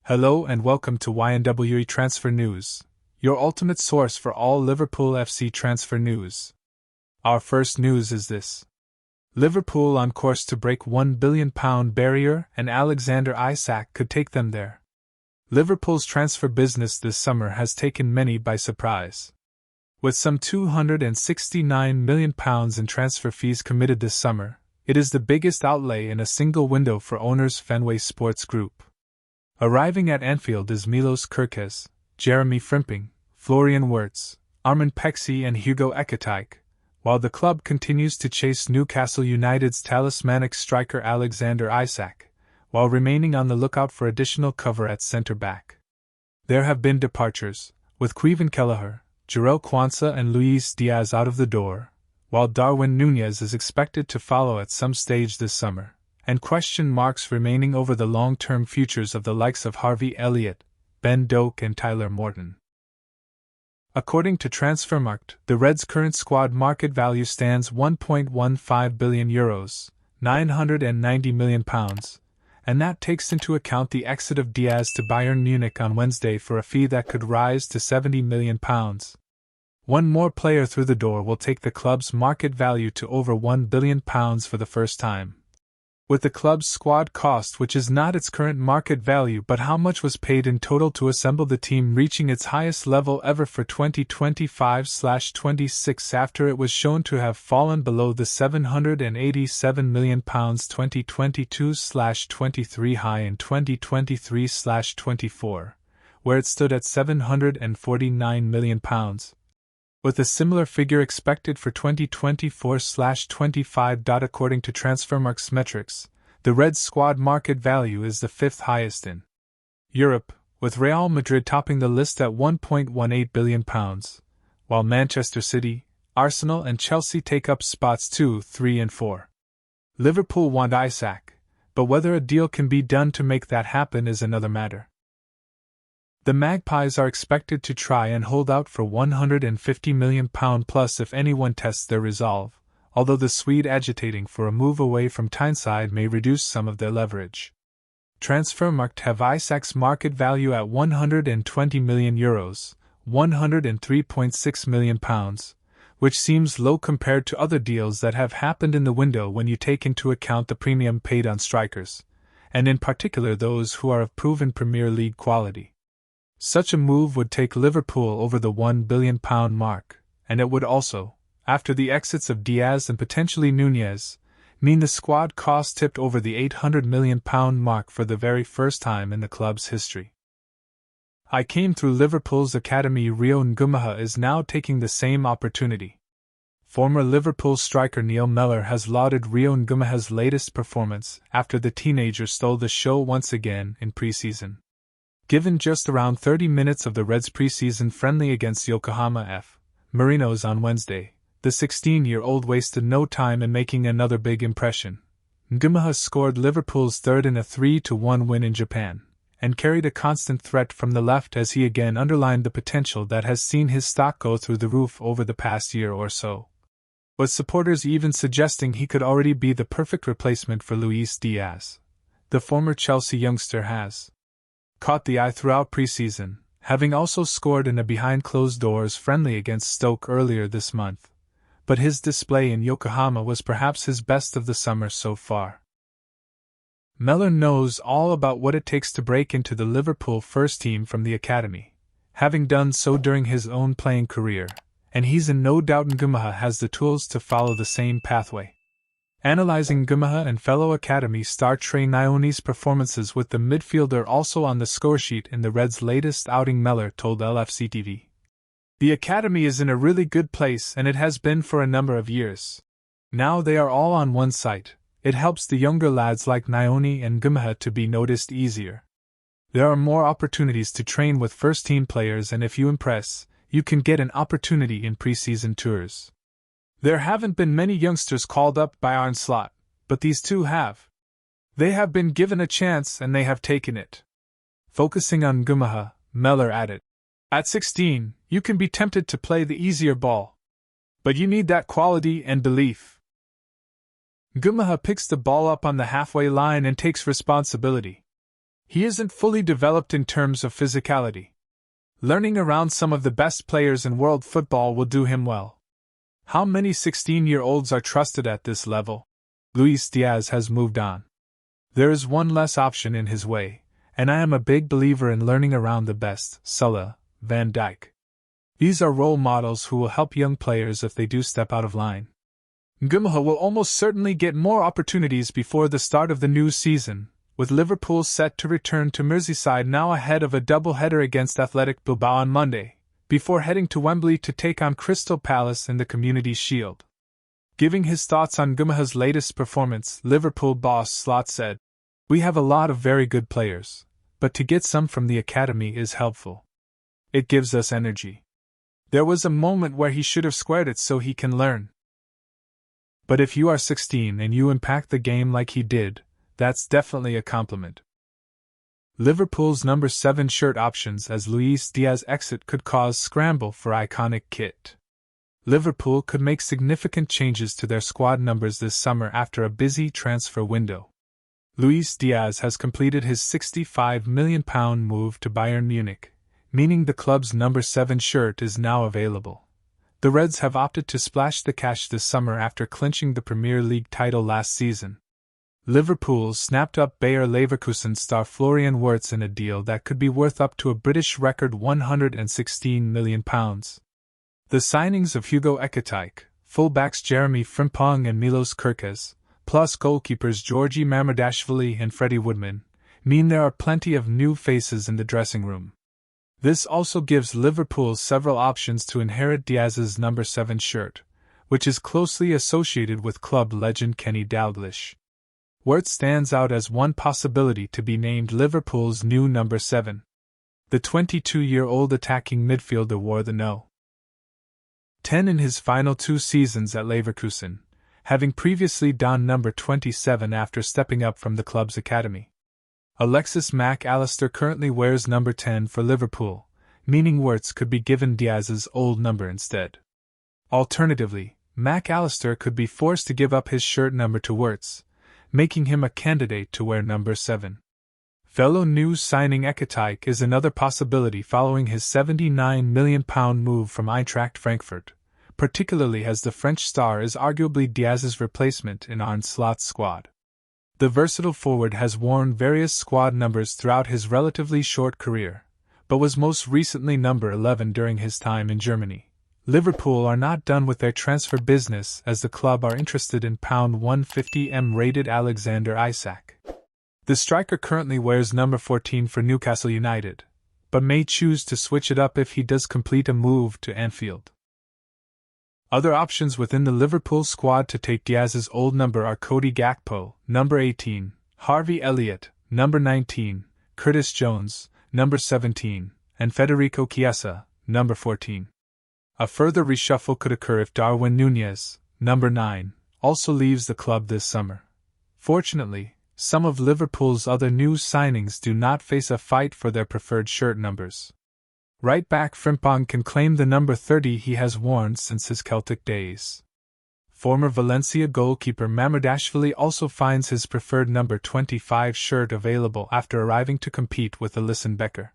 Hello and welcome to YNWE Transfer News, your ultimate source for all Liverpool FC transfer news. Our first news is this. Liverpool on course to break £1 billion barrier, and Alexander Isak could take them there. Liverpool's transfer business this summer has taken many by surprise. With some £269 million in transfer fees committed this summer, it is the biggest outlay in a single window for owners Fenway Sports Group. Arriving at Anfield is Milos Kerkez, Jeremy Frimpong, Florian Wirtz, Armin Pexey and Hugo Ekitike, while the club continues to chase Newcastle United's talismanic striker Alexander Isak, while remaining on the lookout for additional cover at centre-back. There have been departures, with Kevin Kelleher, Jarell Quansah and Luis Diaz out of the door, while Darwin Núñez is expected to follow at some stage this summer, and question marks remaining over the long-term futures of the likes of Harvey Elliott, Ben Doak and Tyler Morton. According to Transfermarkt, the Reds' current squad market value stands €1.15 billion, £990 million, and that takes into account the exit of Diaz to Bayern Munich on Wednesday for a fee that could rise to £70 million. One more player through the door will take the club's market value to over £1 billion for the first time. With the club's squad cost, which is not its current market value but how much was paid in total to assemble the team, reaching its highest level ever for 2025/26 after it was shown to have fallen below the £787 million 2022/23 high in 2023/24, where it stood at £749 million. With a similar figure expected for 2024/25. According to Transfermarkt's metrics, the Reds' squad market value is the fifth highest in Europe, with Real Madrid topping the list at £1.18 billion, while Manchester City, Arsenal and Chelsea take up spots 2, 3 and 4. Liverpool want Isak, but whether a deal can be done to make that happen is another matter. The Magpies are expected to try and hold out for £150 million plus if anyone tests their resolve, although the Swede agitating for a move away from Tyneside may reduce some of their leverage. Transfermarkt have Isak's market value at €120 million, £103.6 million, which seems low compared to other deals that have happened in the window when you take into account the premium paid on strikers, and in particular those who are of proven Premier League quality. Such a move would take Liverpool over the £1 billion mark, and it would also, after the exits of Diaz and potentially Núñez, mean the squad cost tipped over the £800 million mark for the very first time in the club's history. I came through Liverpool's academy. Rion Gumah is now taking the same opportunity. Former Liverpool striker Gumah Meler has lauded Rion Gumah's latest performance after the teenager stole the show once again in pre-season. Given just around 30 minutes of the Reds' preseason friendly against Yokohama F. Marinos on Wednesday, the 16-year-old wasted no time in making another big impression. Gumah scored Liverpool's third in a 3-1 win in Japan, and carried a constant threat from the left as he again underlined the potential that has seen his stock go through the roof over the past year or so, with supporters even suggesting he could already be the perfect replacement for Luis Diaz. The former Chelsea youngster has caught the eye throughout preseason, having also scored in a behind-closed-doors friendly against Stoke earlier this month, but his display in Yokohama was perhaps his best of the summer so far. Meler knows all about what it takes to break into the Liverpool first team from the academy, having done so during his own playing career, and he's in no doubt Gumah has the tools to follow the same pathway. Analyzing Gumah and fellow academy star Trey Nyoni's performances with the midfielder also on the scoresheet in the Reds' latest outing, Meler told LFC TV. The academy is in a really good place and it has been for a number of years. Now they are all on one site. It helps the younger lads like Nyoni and Gumah to be noticed easier. There are more opportunities to train with first-team players, and if you impress, you can get an opportunity in pre-season tours. There haven't been many youngsters called up by Arne Slot, but these two have. They have been given a chance and they have taken it. Focusing on Gumah, Meler added, "At 16, you can be tempted to play the easier ball. But you need that quality and belief. Gumah picks the ball up on the halfway line and takes responsibility. He isn't fully developed in terms of physicality. Learning around some of the best players in world football will do him well. How many 16-year-olds are trusted at this level? Luis Diaz has moved on. There is one less option in his way, and I am a big believer in learning around the best. Salah, Van Dijk. These are role models who will help young players if they do step out of line. Gumah will almost certainly get more opportunities before the start of the new season, with Liverpool set to return to Merseyside now ahead of a double-header against Athletic Bilbao on Monday, before heading to Wembley to take on Crystal Palace in the Community Shield. Giving his thoughts on Gumah's latest performance, Liverpool boss Slot said, "We have a lot of very good players, but to get some from the academy is helpful. It gives us energy. There was a moment where he should have squared it so he can learn. But if you are 16 and you impact the game like he did, that's definitely a compliment." Liverpool's No.7 Shirt Options as Luis Diaz exit could cause scramble for iconic kit. Liverpool could make significant changes to their squad numbers this summer after a busy transfer window. Luis Diaz has completed his £65 million move to Bayern Munich, meaning the club's No.7 shirt is now available. The Reds have opted to splash the cash this summer after clinching the Premier League title last season. Liverpool snapped up Bayer Leverkusen star Florian Wirtz in a deal that could be worth up to a British record £116 million. The signings of Hugo Ekitike, fullbacks Jeremy Frimpong and Milos Kerkez, plus goalkeepers Georgi Mamardashvili and Freddie Woodman, mean there are plenty of new faces in the dressing room. This also gives Liverpool several options to inherit Diaz's No.7 shirt, which is closely associated with club legend Kenny Dalglish. Wirtz stands out as one possibility to be named Liverpool's new No.7. The 22-year-old attacking midfielder wore the No.10 in his final 2 seasons at Leverkusen, having previously donned No. 27 after stepping up from the club's academy. Alexis Mac Allister currently wears No. 10 for Liverpool, meaning Wirtz could be given Diaz's old number instead. Alternatively, Mac Allister could be forced to give up his shirt number to Wirtz, making him a candidate to wear No. 7. Fellow news signing Ekitike is another possibility following his £79 million move from Eintracht Frankfurt, particularly as the French star is arguably Diaz's replacement in Arne Slot's squad. The versatile forward has worn various squad numbers throughout his relatively short career, but was most recently No. 11 during his time in Germany. Liverpool are not done with their transfer business as the club are interested in £150m rated Alexander Isak. The striker currently wears No. 14 for Newcastle United, but may choose to switch it up if he does complete a move to Anfield. Other options within the Liverpool squad to take Diaz's old number are Cody Gakpo, No. 18, Harvey Elliott, No. 19, Curtis Jones, No. 17, and Federico Chiesa, No. 14. A further reshuffle could occur if Darwin Núñez, No. 9, also leaves the club this summer. Fortunately, some of Liverpool's other new signings do not face a fight for their preferred shirt numbers. Right-back Frimpong can claim the No. 30 he has worn since his Celtic days. Former Valencia goalkeeper Mamardashvili also finds his preferred No. 25 shirt available after arriving to compete with Alisson Becker.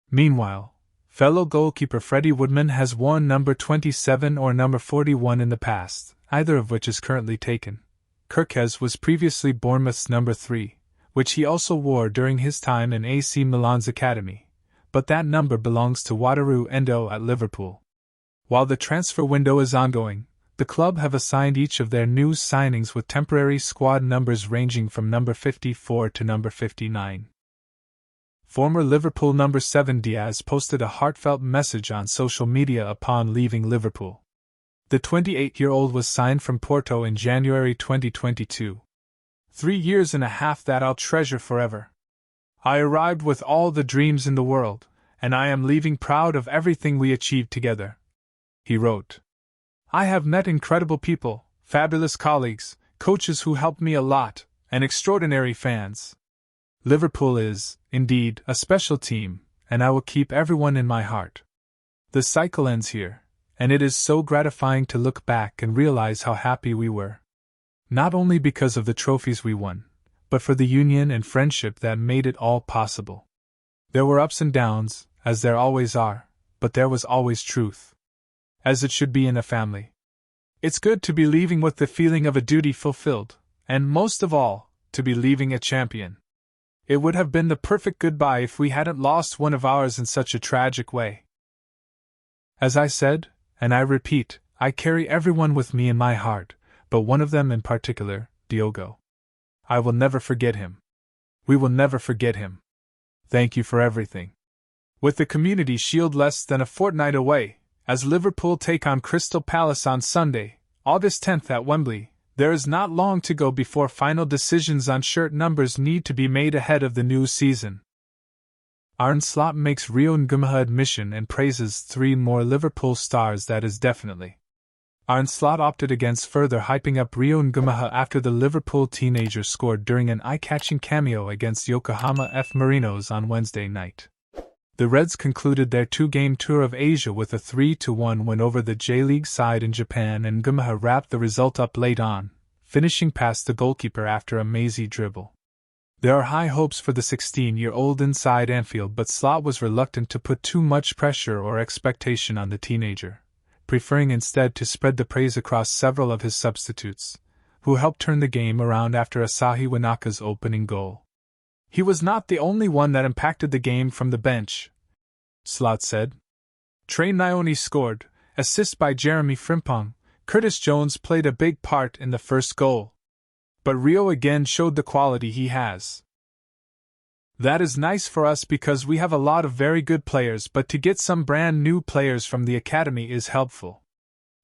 Meanwhile, fellow goalkeeper Freddie Woodman has worn No. 27 or No. 41 in the past, either of which is currently taken. Kerkez was previously Bournemouth's No. 3, which he also wore during his time in AC Milan's academy, but that number belongs to Wataru Endo at Liverpool. While the transfer window is ongoing, the club have assigned each of their new signings with temporary squad numbers ranging from No. 54 to No. 59. Former Liverpool No. 7 Diaz posted a heartfelt message on social media upon leaving Liverpool. The 28-year-old was signed from Porto in January 2022. 3 years and a half that I'll treasure forever. I arrived with all the dreams in the world, and I am leaving proud of everything we achieved together, he wrote. I have met incredible people, fabulous colleagues, coaches who helped me a lot, and extraordinary fans. Liverpool is, indeed, a special team, and I will keep everyone in my heart. The cycle ends here, and it is so gratifying to look back and realize how happy we were. Not only because of the trophies we won, but for the union and friendship that made it all possible. There were ups and downs, as there always are, but there was always truth. As it should be in a family. It's good to be leaving with the feeling of a duty fulfilled, and most of all, to be leaving a champion. It would have been the perfect goodbye if we hadn't lost one of ours in such a tragic way. As I said, and I repeat, I carry everyone with me in my heart, but one of them in particular, Diogo. I will never forget him. We will never forget him. Thank you for everything. With the Community Shield less than a fortnight away, as Liverpool take on Crystal Palace on Sunday, August 10th at Wembley, there is not long to go before final decisions on shirt numbers need to be made ahead of the new season. Arne Slot makes Rion Gumah admission and praises 3 more Liverpool stars, that is definitely. Arne Slot opted against further hyping up Rion Gumah after the Liverpool teenager scored during an eye-catching cameo against Yokohama F. Marinos on Wednesday night. The Reds concluded their 2-game tour of Asia with a 3-1 win over the J-League side in Japan, and Gumah wrapped the result up late on, finishing past the goalkeeper after a mazy dribble. There are high hopes for the 16-year-old inside Anfield, but Slot was reluctant to put too much pressure or expectation on the teenager, preferring instead to spread the praise across several of his substitutes, who helped turn the game around after Asahi Wanaka's opening goal. He was not the only one that impacted the game from the bench, Slot said. Trey Nyoni scored, assist by Jeremy Frimpong. Curtis Jones played a big part in the first goal. But Rio again showed the quality he has. That is nice for us because we have a lot of very good players, but to get some brand new players from the academy is helpful.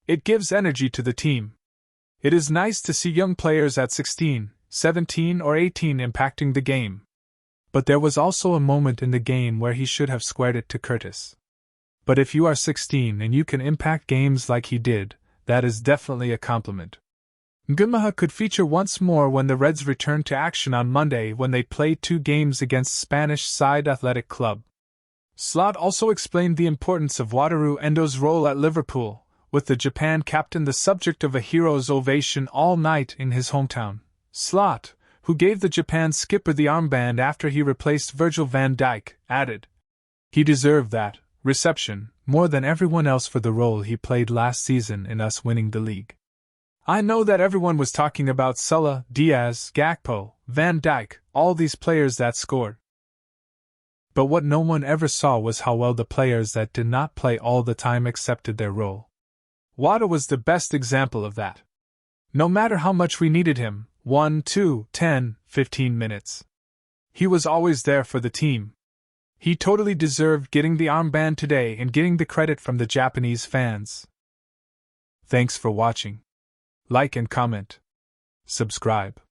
It gives energy to the team. It is nice to see young players at 16, 17 or 18 impacting the game. But there was also a moment in the game where he should have squared it to Curtis. But if you are 16 and you can impact games like he did, that is definitely a compliment. Gumah could feature once more when the Reds returned to action on Monday when they played 2 games against Spanish side Athletic Club. Slot also explained the importance of Wataru Endo's role at Liverpool, with the Japan captain the subject of a hero's ovation all night in his hometown. Slot, who gave the Japan skipper the armband after he replaced Virgil van Dijk, added, "He deserved that reception more than everyone else for the role he played last season in us winning the league. I know that everyone was talking about Sulla, Diaz, Gakpo, Van Dijk, all these players that scored. But what no one ever saw was how well the players that did not play all the time accepted their role. Wada was the best example of that. No matter how much we needed him, 1, 2, 10, 15 minutes. He was always there for the team. He totally deserved getting the armband today and getting the credit from the Japanese fans." Thanks for watching. Like and comment. Subscribe.